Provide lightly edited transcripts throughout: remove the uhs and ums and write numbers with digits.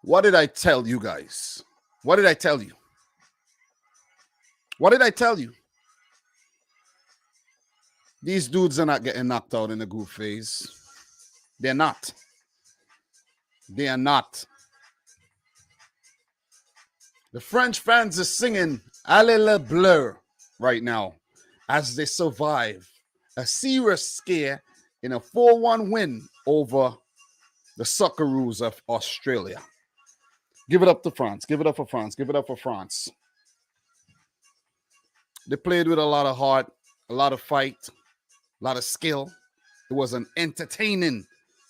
What did I tell you guys? What did I tell you? What did I tell you? These dudes are not getting knocked out in the group phase. They're not. They are not. The French fans are singing Allez le Bleu right now as they survive a serious scare in a 4-1 win over the Socceroos of Australia. Give it up to France. Give it up for France. Give it up for France. They played with a lot of heart, a lot of fight, a lot of skill. It was an entertaining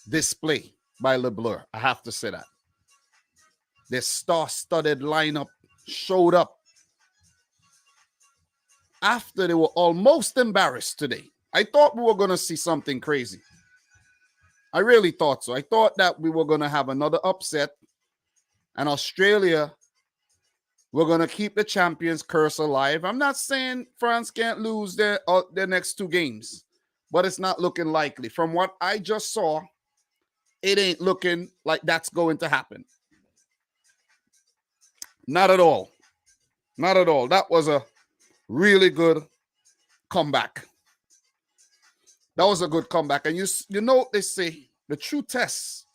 display by Le Bleu. I have to say that. Their star-studded lineup showed up after they were almost embarrassed today. I thought we were going to see something crazy. I really thought so. I thought that we were going to have another upset and Australia were going to keep the champions curse alive. I'm not saying France can't lose their next two games, but it's not looking likely. From what I just saw, it ain't looking like that's going to happen. Not at all. Not at all. That was a really good comeback. That was a good comeback. And you know, they say the true test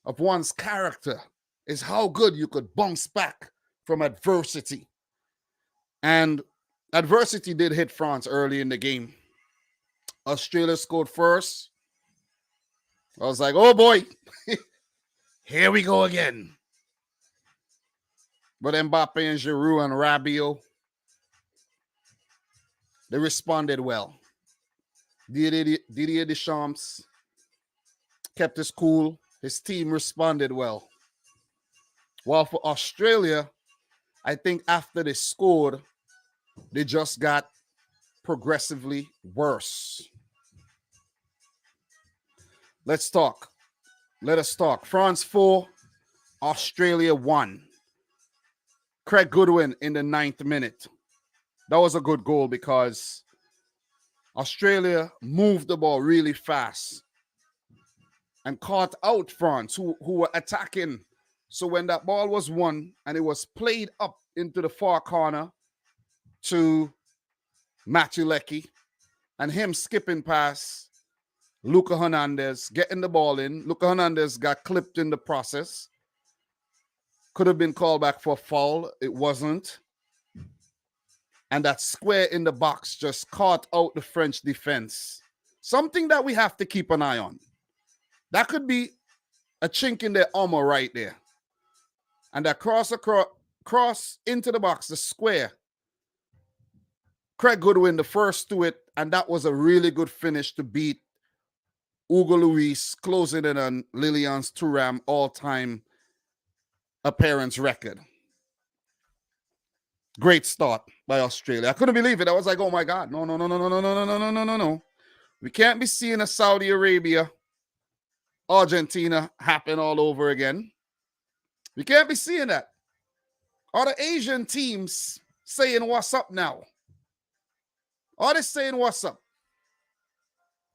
of one's character is how good you could bounce back from adversity. And adversity did hit France early in the game. Australia scored first. I was like, oh boy, here we go again. But Mbappe and Giroud and Rabiot, they responded well. Didier Deschamps kept his cool. His team responded well. While for Australia, I think after they scored, they just got progressively worse. Let's talk. Let us talk. France 4, Australia 1. Craig Goodwin in the 9th minute. That was a good goal because Australia moved the ball really fast and caught out France who were attacking. So when that ball was won and it was played up into the far corner to Matthew Leckie and him skipping past Luca Hernandez, getting the ball in. Luca Hernandez got clipped in the process. Could have been called back for a foul. It wasn't. And that square in the box just caught out the French defense. Something that we have to keep an eye on. That could be a chink in their armor right there. And that cross into the box, the square. Craig Goodwin, the first to it, and that was a really good finish to beat Hugo Lloris, closing in on Lilian Thuram all-time appearance record. Great start by Australia. I couldn't believe it. I was like, oh my God. No. We can't be seeing a Saudi Arabia, Argentina happen all over again. We can't be seeing that. Are the Asian teams saying what's up now? Are they saying what's up?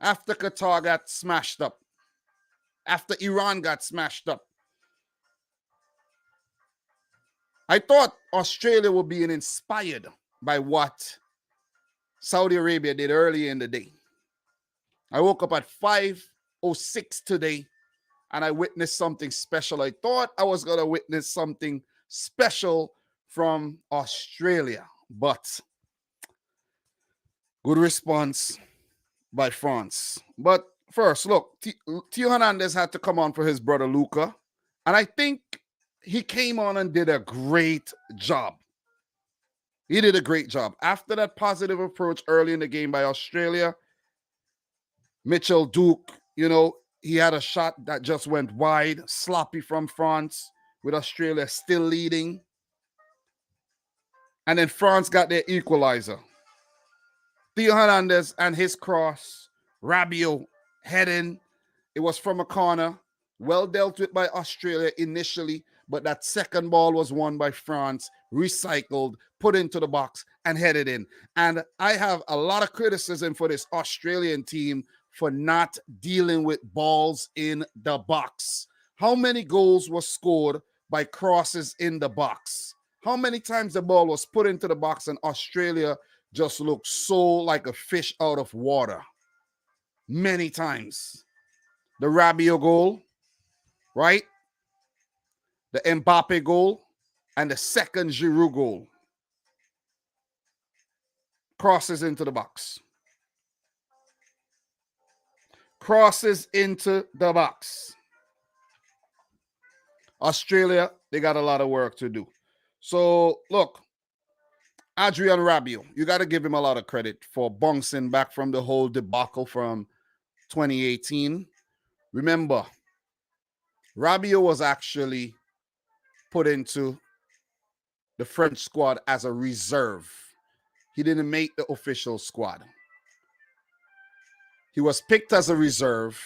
After Qatar got smashed up. After Iran got smashed up. I thought Australia were being inspired by what Saudi Arabia did early in the day. I woke up at 5:06 today and I witnessed something special. I thought I was going to witness something special from Australia, but good response by France. But first, look, Theo Hernandez had to come on for his brother Luca, and I think he came on and did a great job. He did a great job. After that positive approach early in the game by Australia, Mitchell Duke, he had a shot that just went wide, sloppy from France, with Australia still leading. And then France got their equalizer. Theo Hernandez and his cross, Rabiot heading. It was from a corner, well dealt with by Australia initially, but that second ball was won by France, recycled, put into the box, and headed in. And I have a lot of criticism for this Australian team for not dealing with balls in the box. How many goals were scored by crosses in the box. How many times the ball was put into the box and Australia just looked so like a fish out of water? Many times. The Rabiot goal, right? The Mbappe goal, and the second Giroud goal. Crosses into the box. Crosses into the box. Australia, they got a lot of work to do. So, look, Adrien Rabiot, you got to give him a lot of credit for bouncing back from the whole debacle from 2018. Remember, Rabiot was actually put into the French squad as a reserve. He didn't make the official squad. He was picked as a reserve,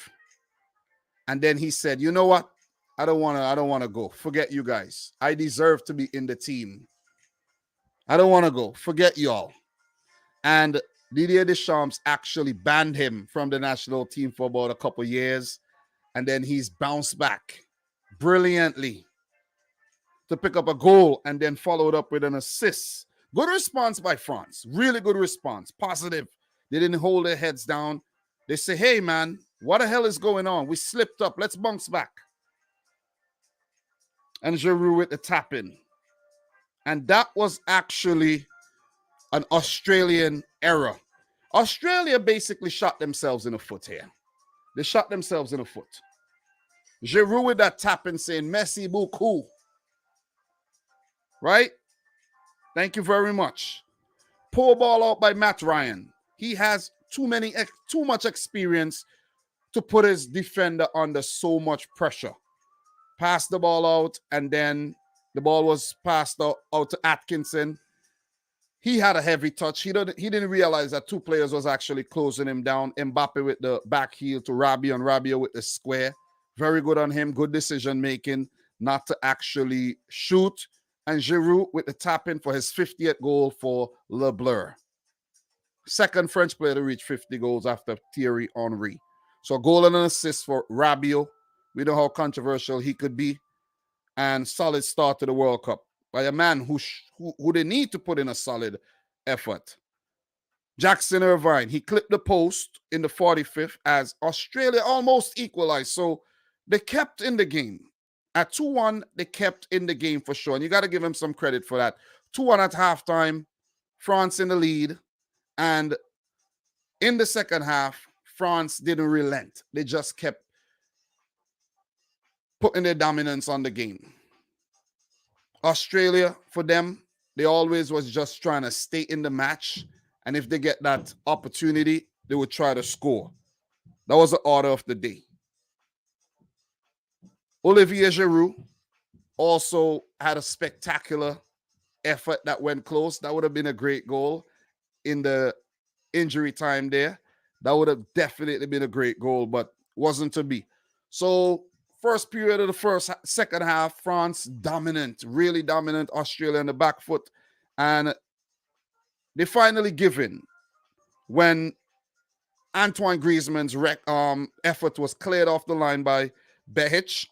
and then he said, "You know what? I don't want to go. Forget you guys. I deserve to be in the team. I don't want to go. Forget y'all." And Didier Deschamps actually banned him from the national team for about a couple years, and then he's bounced back brilliantly to pick up a goal and then followed up with an assist. Good response by France. Really good response. Positive. They didn't hold their heads down. They say, "Hey, man, what the hell is going on? We slipped up. Let's bounce back." And Giroud with the tap in. And that was actually an Australian error. Australia basically shot themselves in the foot here. They shot themselves in the foot. Giroud with that tap in saying, "Merci beaucoup." Right? Thank you very much. Poor ball out by Matt Ryan. He has too much experience to put his defender under so much pressure. Passed the ball out, and then the ball was passed out to Atkinson. He had a heavy touch. He didn't realize that two players was actually closing him down. Mbappe with the back heel to Rabiot, and Rabiot with the square. Very good on him. Good decision making not to actually shoot. And Giroud with the tap in for his 50th goal for Le Bleu. Second French player to reach 50 goals after Thierry Henry. So a goal and an assist for Rabiot. We know how controversial he could be. And solid start to the World Cup by a man who they need to put in a solid effort. Jackson Irvine, he clipped the post in the 45th as Australia almost equalized. So they kept in the game. At 2-1, they kept in the game for sure. And you got to give him some credit for that. 2-1 at halftime, France in the lead. And in the second half, France didn't relent. They just kept putting their dominance on the game. Australia, for them, they always was just trying to stay in the match. And if they get that opportunity, they would try to score. That was the order of the day. Olivier Giroud also had a spectacular effort that went close. That would have been a great goal in the injury time there. That would have definitely been a great goal, but wasn't to be. So first period of the second half, France dominant, really dominant. Australia on the back foot. And they finally give in when Antoine Griezmann's effort was cleared off the line by Behich.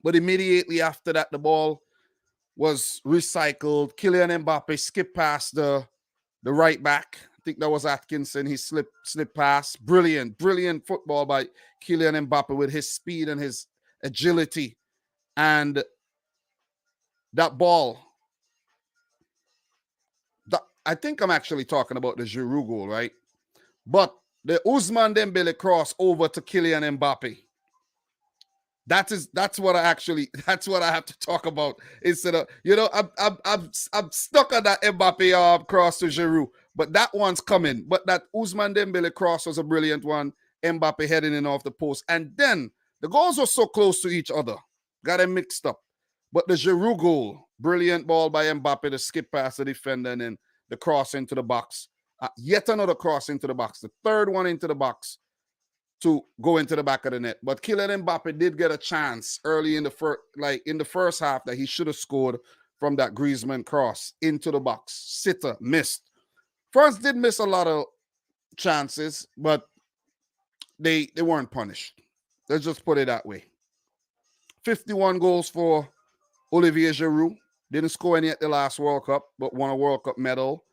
But immediately after that, the ball was recycled. Kylian Mbappe skipped past the right back. I think that was Atkinson. He slipped past. Brilliant football by Kylian Mbappe with his speed and his agility. And that ball, I think I'm actually talking about the Giroud goal, right? But the Ousmane Dembele cross over to Kylian Mbappe. That's what I have to talk about instead of, I'm stuck on that Mbappe cross to Giroud, but that one's coming. But that Ousmane Dembele cross was a brilliant one. Mbappe heading in off the post, and then the goals were so close to each other, got them mixed up. But the Giroud goal, brilliant ball by Mbappe to skip past the defender and then the cross into the box. Yet another cross into the box, the third one into the box to go into the back of the net. But Kylian Mbappe did get a chance early in the first half that he should have scored from that Griezmann cross into the box. Sitter missed. France did miss a lot of chances, but they weren't punished. Let's just put it that way. 51 goals for Olivier Giroud didn't score any at the last World Cup, but won a World Cup medal,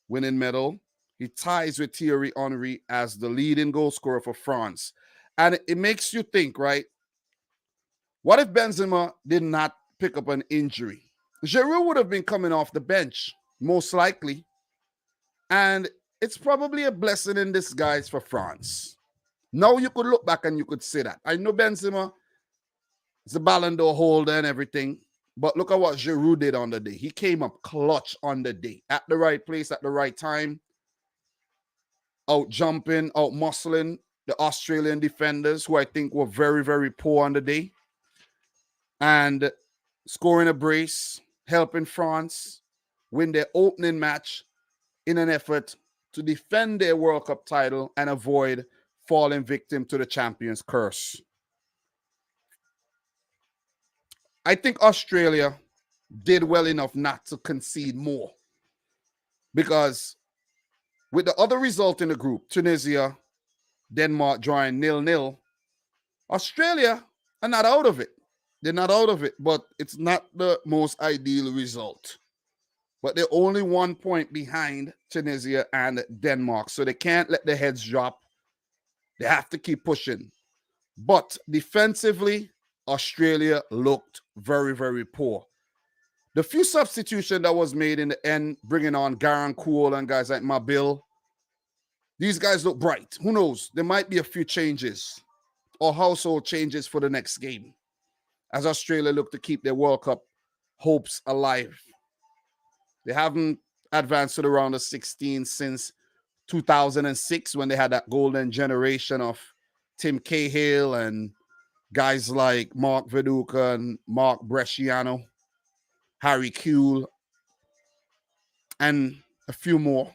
winning medal. He ties with Thierry Henry as the leading goal scorer for France. And it makes you think, right? What if Benzema did not pick up an injury? Giroud would have been coming off the bench, most likely. And it's probably a blessing in disguise for France. Now you could look back and you could say that. I know Benzema is a Ballon d'Or holder and everything, but look at what Giroud did on the day. He came up clutch on the day, at the right place, at the right time, out jumping, out muscling the Australian defenders, who I think were very, very poor on the day, and scoring a brace, helping France win their opening match in an effort to defend their World Cup title and avoid falling victim to the champion's curse. I think Australia did well enough not to concede more, because with the other result in the group, Tunisia, Denmark drawing 0-0, Australia are not out of it. They're not out of it, but it's not the most ideal result. But they're only 1 point behind Tunisia and Denmark, so they can't let their heads drop. They have to keep pushing. But defensively, Australia looked very, very poor. The few substitutions that was made in the end, bringing on Garang Kuol and guys like Mabil, these guys look bright. Who knows? There might be a few changes or household changes for the next game, as Australia look to keep their World Cup hopes alive. They haven't advanced to the round of 16 since 2006, when they had that golden generation of Tim Cahill and guys like Mark Viduka and Mark Bresciano, Harry Kuehl, and a few more.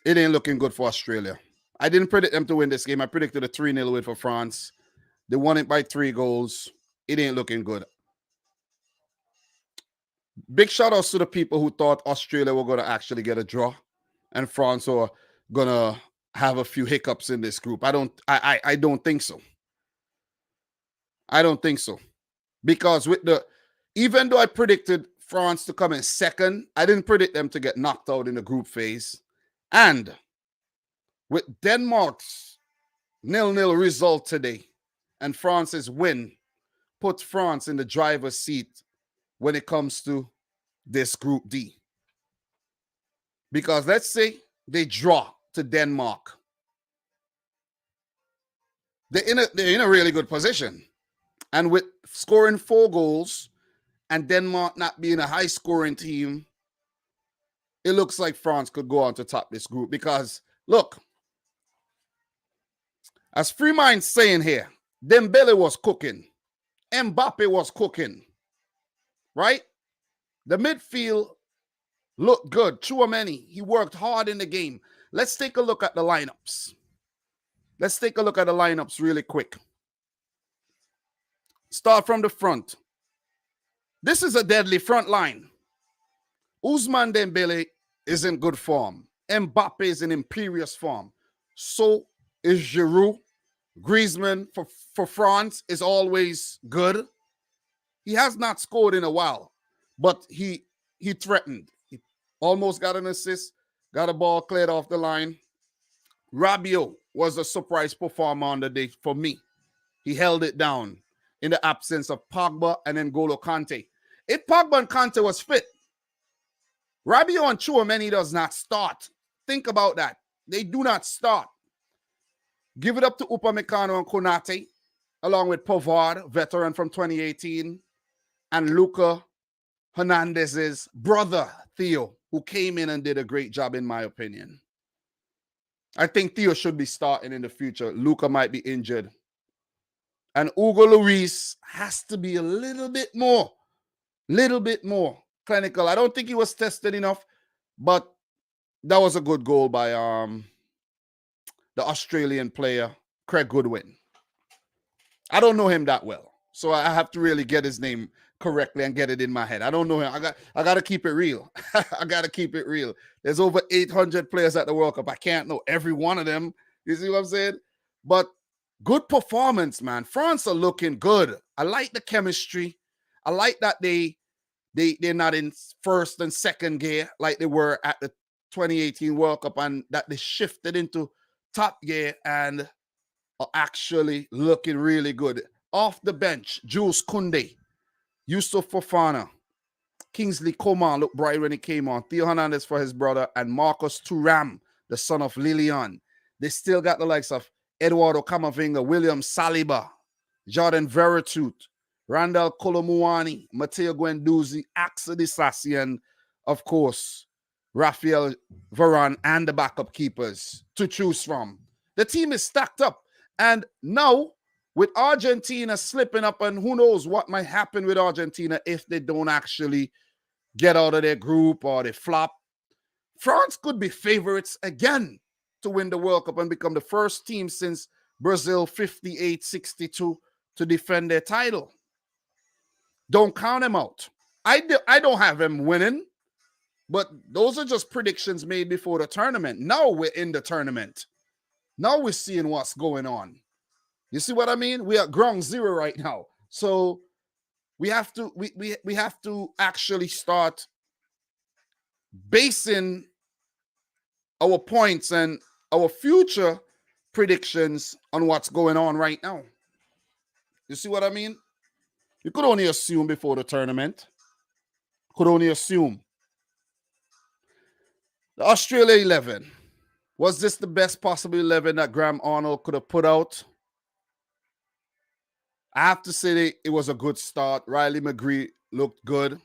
It ain't looking good for Australia. I didn't predict them to win this game. I predicted a 3-0 win for France. They won it by 3 goals. It ain't looking good. Big shout outs to the people who thought Australia were going to actually get a draw and France are going to have a few hiccups in this group. I don't think so. I don't think so. Because even though I predicted France to come in second, I didn't predict them to get knocked out in the group phase. And with Denmark's 0-0 result today and France's win, puts France in the driver's seat when it comes to this Group D. Because let's say they draw to Denmark. They're in a really good position. And with scoring 4 goals and Denmark not being a high-scoring team, it looks like France could go on to top this group. Because, look, as Freemind's saying here, Dembele was cooking. Mbappe was cooking, right? The midfield looked good. Chouameni, he worked hard in the game. Let's take a look at the lineups. Let's take a look at the lineups really quick. Start from the front. This is a deadly front line. Ousmane Dembele is in good form. Mbappe is in imperious form. So is Giroud. Griezmann for France is always good. He has not scored in a while, but he threatened. He almost got an assist, got a ball cleared off the line. Rabiot was a surprise performer on the day for me. He held it down in the absence of Pogba and N'Golo Kante. If Pogba and Kante was fit, Rabiot and Chouameni does not start. Think about that. They do not start. Give it up to Upamecano and Konate, along with Pavard, veteran from 2018, and Luca Hernandez's brother, Theo, who came in and did a great job, in my opinion. I think Theo should be starting in the future. Luca might be injured. And Hugo Lloris has to be a little bit more clinical. I don't think he was tested enough, but that was a good goal by the Australian player, Craig Goodwin. I don't know him that well, so I have to really get his name correctly and get it in my head. I don't know him. I got to keep it real. I got to keep it real. There's over 800 players at the World Cup. I can't know every one of them. You see what I'm saying? But Good performance, man. France are looking good. I like the chemistry. I like that they're not in first and second gear like they were at the 2018 World Cup, and that they shifted into top gear and are actually looking really good. Off the bench, Jules Koundé, Yusuf Fofana, Kingsley Coman looked bright when he came on. Theo Hernandez for his brother, and Marcus Thuram, the son of Lilian. They still got the likes of Eduardo Camavinga, William Saliba, Jordan Veretout, Randall Colomuani, Matteo Guendouzi, Axel Disasi, and of course, Rafael Varane and the backup keepers to choose from. The team is stacked up. And now, with Argentina slipping up, and who knows what might happen with Argentina if they don't actually get out of their group or they flop, France could be favorites again to win the World Cup and become the first team since Brazil 58-62 to defend their title. Don't count them out. I don't have them winning, but those are just predictions made before the tournament. Now we're in the tournament. Now we're seeing what's going on. You see what I mean? We are ground zero right now. So we have to we have to actually start basing our points and our future predictions on what's going on right now. You see what I mean? You could only assume before the tournament. Could only assume. The Australia 11. Was this the best possible 11 that Graham Arnold could have put out? I have to say it was a good start. Riley McGree looked good.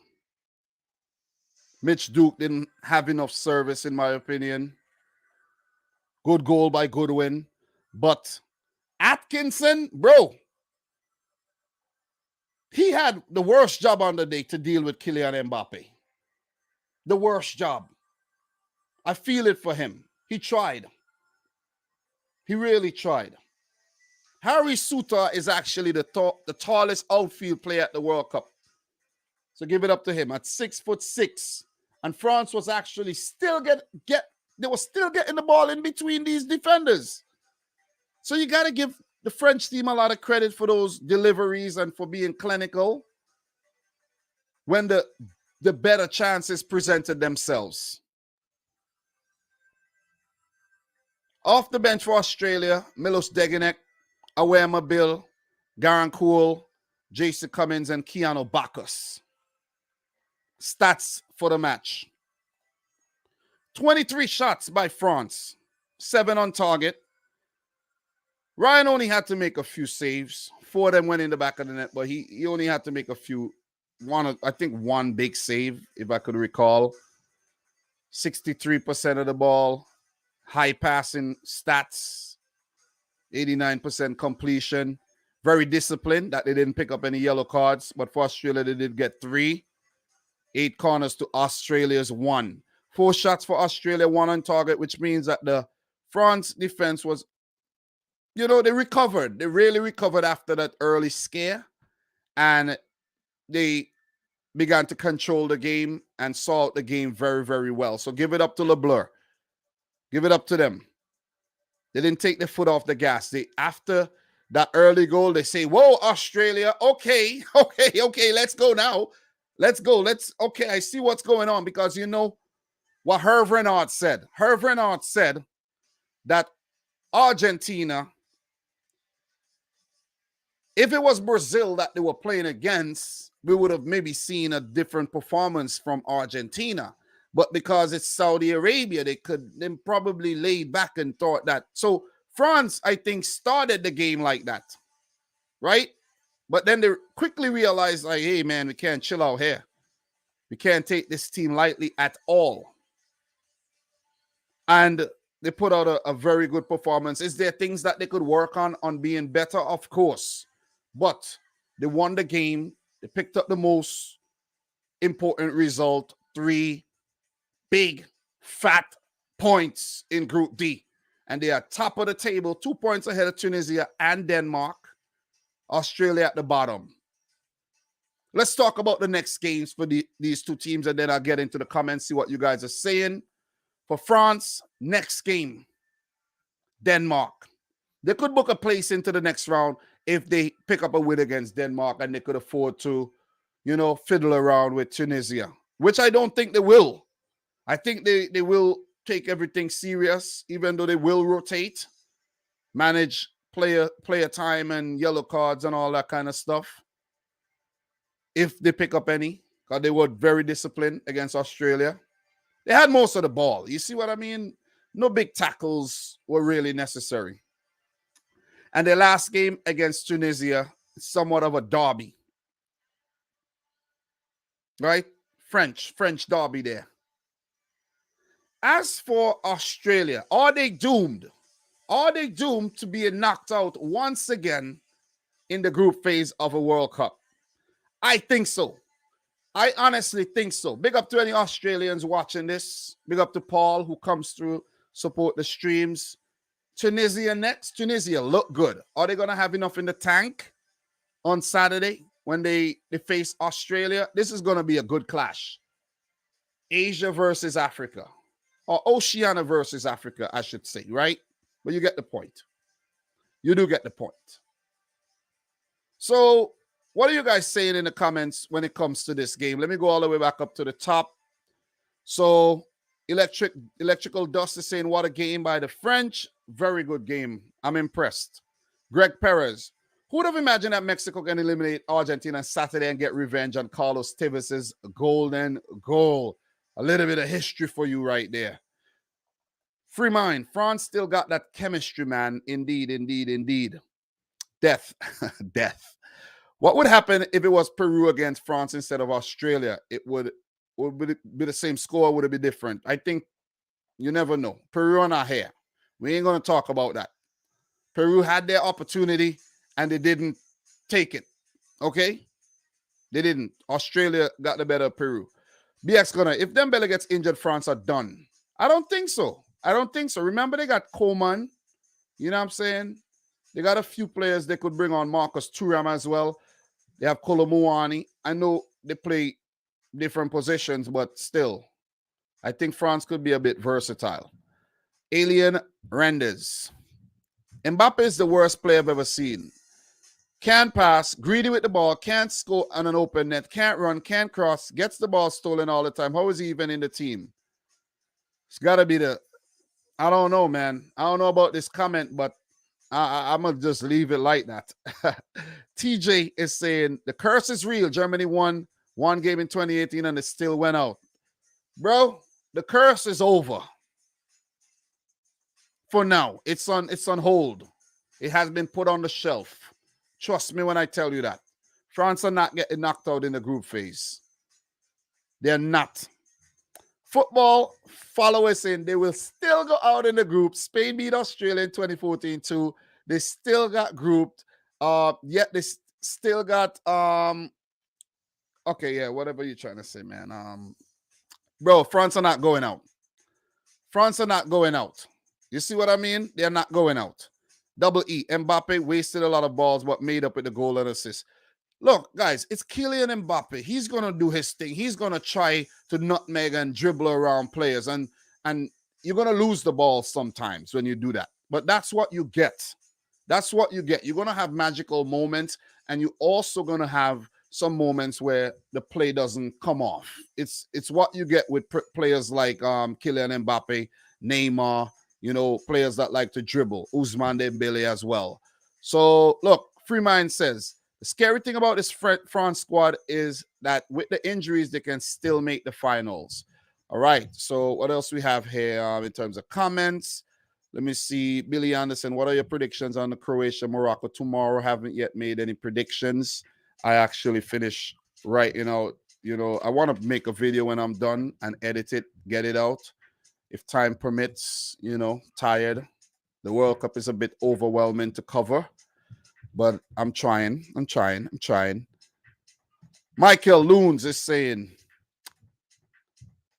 Mitch Duke didn't have enough service, in my opinion. Good goal by Goodwin. But Atkinson, bro, he had the worst job on the day to deal with Kylian Mbappe. The worst job. I feel it for him. He tried. He really tried. Harry Souttar is actually the tallest outfield player at the World Cup. So give it up to him at 6'6". And France was actually still they were still getting the ball in between these defenders. So you got to give the French team a lot of credit for those deliveries and for being clinical when the better chances presented themselves. Off the bench for Australia, Milos Degenek, Awema Bill, Garang Kuhl, Jason Cummins, and Keanu Bacchus. Stats for the match. 23 shots by France, 7 on target. Ryan only had to make a few saves. 4 of them went in the back of the net, but he only had to make a few. I think one big save, if I could recall. 63% of the ball. High passing stats. 89% completion. Very disciplined that they didn't pick up any yellow cards. But for Australia, they did get 3. 8 corners to Australia's 1. 4 shots for Australia, 1 on target, which means that the France defense was, they recovered. They really recovered after that early scare. And they began to control the game and saw out the game very, very well. So give it up to LeBleur. Give it up to them. They didn't take their foot off the gas. After that early goal, they say, whoa, Australia, okay, let's go now. Let's go. I see what's going on, because you know what Hervé Renard said. Hervé Renard said that Argentina, if it was Brazil that they were playing against, we would have maybe seen a different performance from Argentina. But because it's Saudi Arabia, they probably laid back and thought that. So France, I think, started the game like that, right? But then they quickly realized, like, hey, man, we can't chill out here. We can't take this team lightly at all. And they put out a very good performance. Is there things that they could work on being better? Of course. But they won the game. They picked up the most important result, 3 big, fat points in Group D. And they are top of the table, 2 points ahead of Tunisia and Denmark. Australia at the bottom. Let's talk about the next games for these two teams, and then I'll get into the comments, see what you guys are saying. For France, next game, Denmark. They could book a place into the next round if they pick up a win against Denmark and they could afford to, fiddle around with Tunisia, which I don't think they will. I think they will take everything serious, even though they will rotate, manage player time and yellow cards and all that kind of stuff. If they pick up any, because they were very disciplined against Australia. They had most of the ball. You see what I mean? No big tackles were really necessary. And the last game against Tunisia, somewhat of a derby. Right? French derby there. As for Australia, are they doomed? Are they doomed to be knocked out once again in the group phase of a World Cup? I think so. I honestly think so. Big up to any Australians watching this. Big up to Paul, who comes through, support the streams. Tunisia next. Tunisia look good. Are they going to have enough in the tank on Saturday when they face Australia? This is going to be a good clash. Asia versus Africa. Or Oceania versus Africa, I should say, right? But you get the point. You do get the point. So, what are you guys saying in the comments when it comes to this game? Let me go all the way back up to the top. So, Electrical Dust is saying, what a game by the French. Very good game. I'm impressed. Greg Perez. Who would have imagined that Mexico can eliminate Argentina Saturday and get revenge on Carlos Tevez' golden goal? A little bit of history for you right there. Free mind. France still got that chemistry, man. Indeed, indeed, indeed. Death. Death. What would happen if it was Peru against France instead of Australia? It would be the same score, would it be different? I think you never know. Peru on our hair. We ain't going to talk about that. Peru had their opportunity and they didn't take it. Okay? They didn't. Australia got the better of Peru. BX Gunner, if Dembele gets injured, France are done. I don't think so. I don't think so. Remember, they got Coman. You know what I'm saying? They got a few players they could bring on. Marcus Thuram as well. They have Kolomuani. I know they play different positions, but still, I think France could be a bit versatile. Alien Renders. Mbappe is the worst player I've ever seen. Can't pass, greedy with the ball, can't score on an open net, can't run, can't cross, gets the ball stolen all the time. How is he even in the team? It's got to be I don't know, man. I don't know about this comment, but I'm going to just leave it like that. TJ is saying, the curse is real. Germany won one game in 2018 and it still went out. Bro, the curse is over. For now, it's on hold. It has been put on the shelf. Trust me when I tell you that. France are not getting knocked out in the group phase. They're not. Football followers saying they will still go out in the group. Spain beat Australia in 2014 too. They still got grouped. Yet they still got okay, yeah, whatever you're trying to say, man. Bro, France are not going out. France are not going out. You see what I mean? They're not going out. Double E. Mbappe wasted a lot of balls, but made up with the goal and assist. Look, guys, it's Kylian Mbappe. He's going to do his thing. He's going to try to nutmeg and dribble around players. And you're going to lose the ball sometimes when you do that. But that's what you get. That's what you get. You're going to have magical moments. And you're also going to have some moments where the play doesn't come off. It's what you get with players like Kylian Mbappe, Neymar, players that like to dribble, Ousmane Dembele as well. So, look, Freemind says, the scary thing about this France squad is that with the injuries, they can still make the finals. All right, so what else we have here in terms of comments? Let me see. Billy Anderson, what are your predictions on the Croatia-Morocco tomorrow? Haven't yet made any predictions. I actually finish writing out, I want to make a video when I'm done and edit it, get it out. If time permits, tired. The World Cup is a bit overwhelming to cover, but I'm trying. Michael Loons is saying,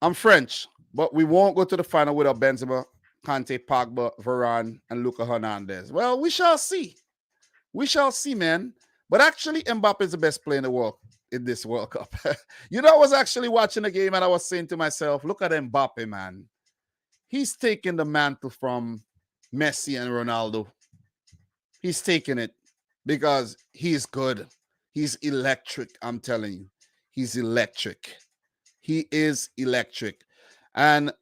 I'm French, but we won't go to the final without Benzema, Kante, Pogba, Varane, and Luka Hernandez. Well, we shall see. We shall see, man. But actually, Mbappe is the best player in the world in this World Cup. I was actually watching the game and I was saying to myself, look at Mbappe, man. He's taking the mantle from Messi and Ronaldo. He's taking it because he's good. He's electric. I'm telling you, he's electric. He is electric. And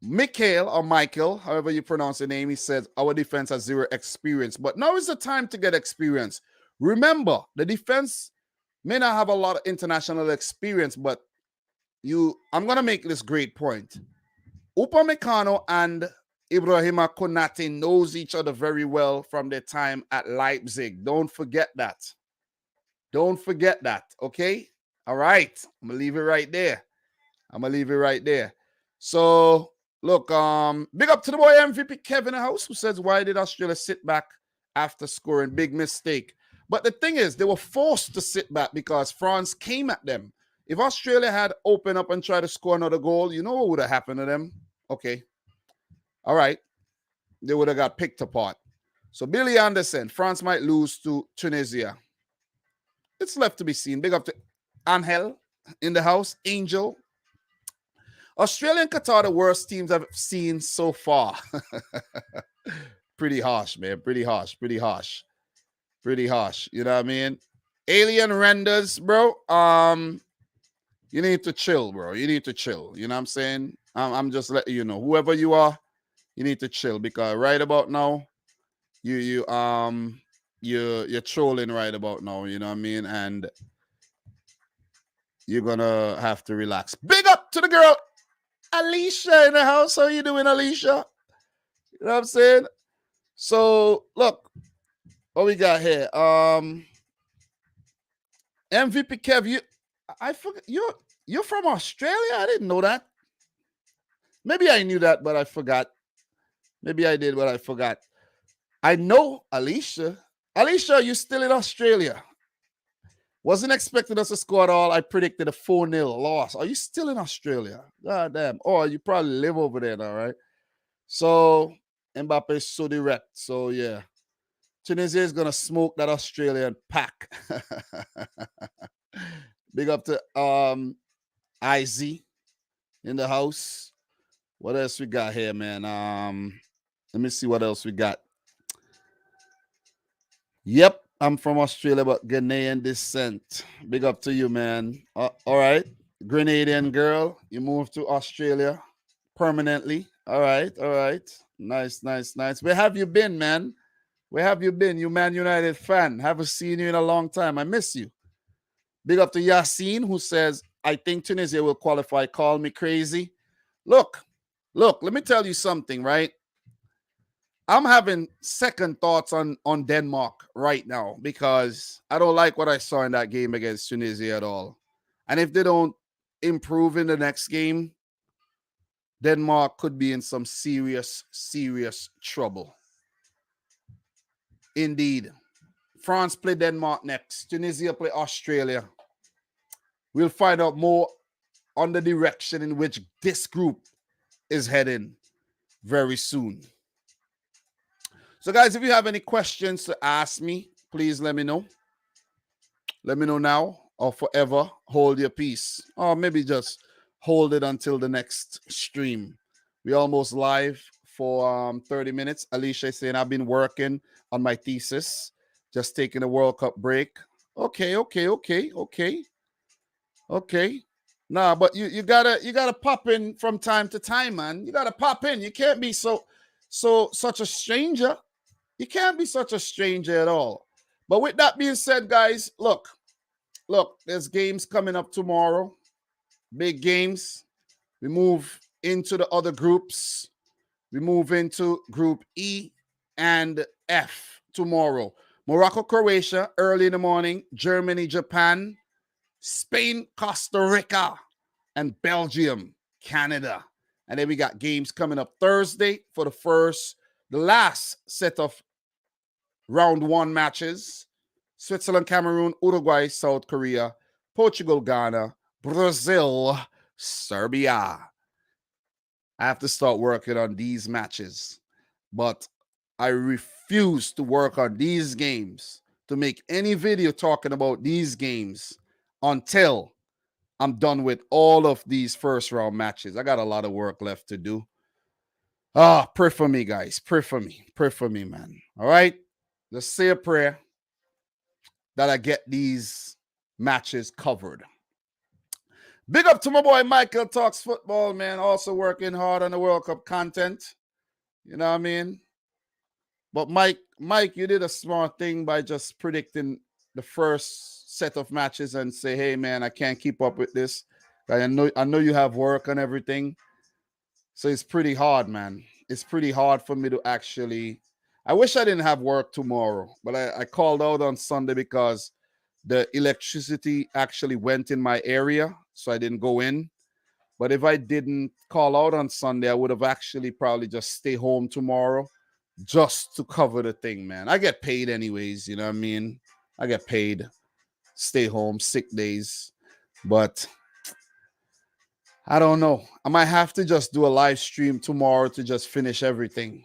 Mikhail or Michael, however you pronounce the name, he says our defense has zero experience. But now is the time to get experience. Remember, the defense may not have a lot of international experience, but I'm gonna make this great point. Upamecano and Ibrahima Konate knows each other very well from their time at Leipzig. Don't forget that. Don't forget that. Okay. All right. I'm gonna leave it right there. So look, big up to the boy MVP Kevin House, who says, why did Australia sit back after scoring? Big mistake. But the thing is, they were forced to sit back because France came at them. If Australia had opened up and tried to score another goal, you know what would have happened to them? Okay. All right. They would have got picked apart. So Billy Anderson, France might lose to Tunisia. It's left to be seen. Big up to Angel in the house. Angel. Australia and Qatar, the worst teams I've seen so far. Pretty harsh, man. Pretty harsh. You know what I mean? Alien renders, bro. You need to chill, bro. You need to chill. You know what I'm saying? I'm just letting you know. Whoever you are, you need to chill because right about now, you're trolling right about now. You know what I mean? And you're gonna have to relax. Big up to the girl, Alicia in the house. How you doing, Alicia? You know what I'm saying? So look, what we got here. MVP Kev, I forgot you're from Australia? I didn't know that. Maybe I knew that, but I forgot. Maybe I did, but I forgot. I know Alicia. Alicia, you still in Australia? Wasn't expecting us to score at all. I predicted a 4-0 loss. Are you still in Australia? God damn. Oh, you probably live over there now, right? So Mbappe is so direct. So yeah. Tunisia is gonna smoke that Australian pack. Big up to IZ in the house. What else we got here, man? Let me see what else we got. Yep, I'm from Australia, but Ghanaian descent. Big up to you, man. All right. Grenadian girl, you moved to Australia permanently. All right. Nice. Where have you been, man? Where have you been? You Man United fan. Haven't seen you in a long time. I miss you. Big up to Yassine, who says, I think Tunisia will qualify. Call me crazy. Look, let me tell you something, right? I'm having second thoughts on Denmark right now because I don't like what I saw in that game against Tunisia at all. And if they don't improve in the next game, Denmark could be in some serious trouble. Indeed. France play Denmark next. Tunisia play Australia. We'll find out more on the direction in which this group is heading very soon. So, guys, if you have any questions to ask me, please let me know. Let me know now or forever. Hold your peace. Or maybe just hold it until the next stream. We're almost live for 30 minutes. Alicia is saying, I've been working on my thesis. Just taking a World Cup break. Okay. Nah, but you gotta pop in from time to time, man. You gotta pop in. You can't be such a stranger. You can't be such a stranger at all. But with that being said, guys, look, there's games coming up tomorrow. Big games. We move into the other groups. We move into Group E and F tomorrow. Morocco, Croatia, early in the morning. Germany, Japan. Spain, Costa Rica. And Belgium, Canada. And then we got games coming up Thursday for the last set of round 1 matches. Switzerland, Cameroon, Uruguay, South Korea, Portugal, Ghana, Brazil, Serbia. I have to start working on these matches, but I refuse to work on these games, to make any video talking about these games until I'm done with all of these first round matches. I got a lot of work left to do. Pray for me, guys. Pray for me, man. All right. Just say a prayer that I get these matches covered. Big up to my boy Michael Talks Football, man. Also working hard on the World Cup content. You know what I mean? But Mike, you did a smart thing by just predicting the first set of matches and say, hey man, I can't keep up with this. I know you have work and everything. So it's pretty hard, man. It's pretty hard for me to actually. I wish I didn't have work tomorrow, but I called out on Sunday because the electricity actually went in my area, so I didn't go in. But if I didn't call out on Sunday, I would have actually probably just stay home tomorrow just to cover the thing, man. I get paid anyways, you know what I mean? I get paid, stay home, sick days. But I don't know. I might have to just do a live stream tomorrow to just finish everything.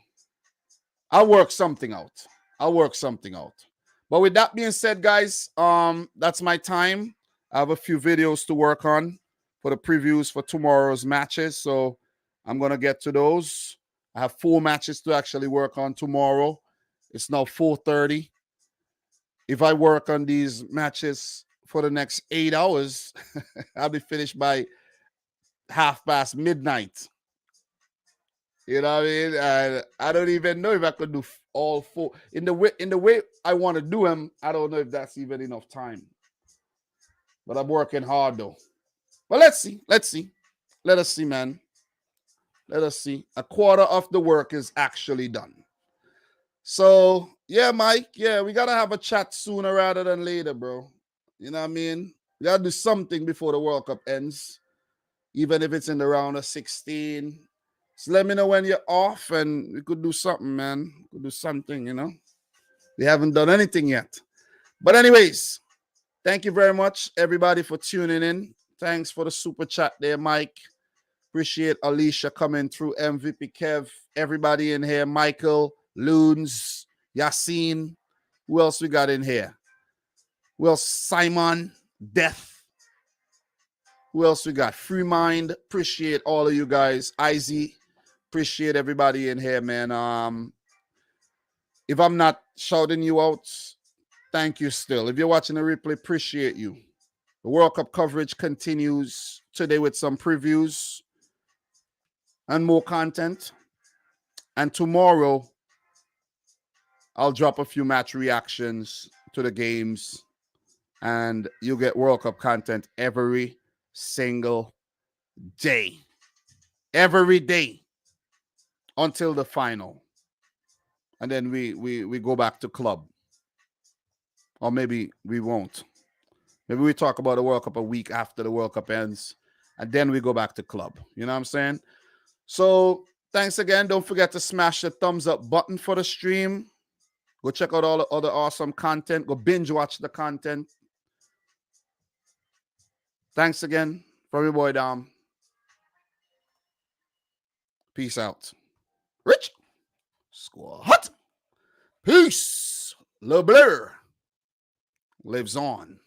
I'll work something out. But with that being said, guys, that's my time. I have a few videos to work on for the previews for tomorrow's matches. So I'm going to get to those. I have 4 matches to actually work on tomorrow. It's now 4:30. If I work on these matches for the next 8 hours, I'll be finished by midnight. You know what I mean? And I don't even know if I could do all 4 in the way I want to do them. I don't know if that's even enough time. But I'm working hard though. But let's see. Let us see, man. Let us see. A quarter of the work is actually done. So yeah, Mike. Yeah, we gotta have a chat sooner rather than later, bro. You know what I mean? We gotta do something before the World Cup ends, even if it's in the round of 16. So let me know when you're off and we could do something, man. We could do something, you know. We haven't done anything yet. But anyways, thank you very much, everybody, for tuning in. Thanks for the super chat there, Mike. Appreciate Alicia coming through, MVP Kev, everybody in here, Michael, Loons, Yassine. Who else we got in here? Who else? Simon, Death. Who else we got? Free Mind. Appreciate all of you guys. Izzy. Appreciate everybody in here, man. If I'm not shouting you out, thank you still. If you're watching the replay, appreciate you. The World Cup coverage continues today with some previews and more content. And tomorrow, I'll drop a few match reactions to the games. And you'll get World Cup content every single day. Every day. Until the final. And then we go back to club. Or maybe we won't. Maybe we talk about the World Cup a week after the World Cup ends. And then we go back to club. You know what I'm saying? So thanks again. Don't forget to smash the thumbs up button for the stream. Go check out all the other awesome content. Go binge watch the content. Thanks again from your boy Dom. Peace out. Rich. Squad. Peace. Le Blur lives on.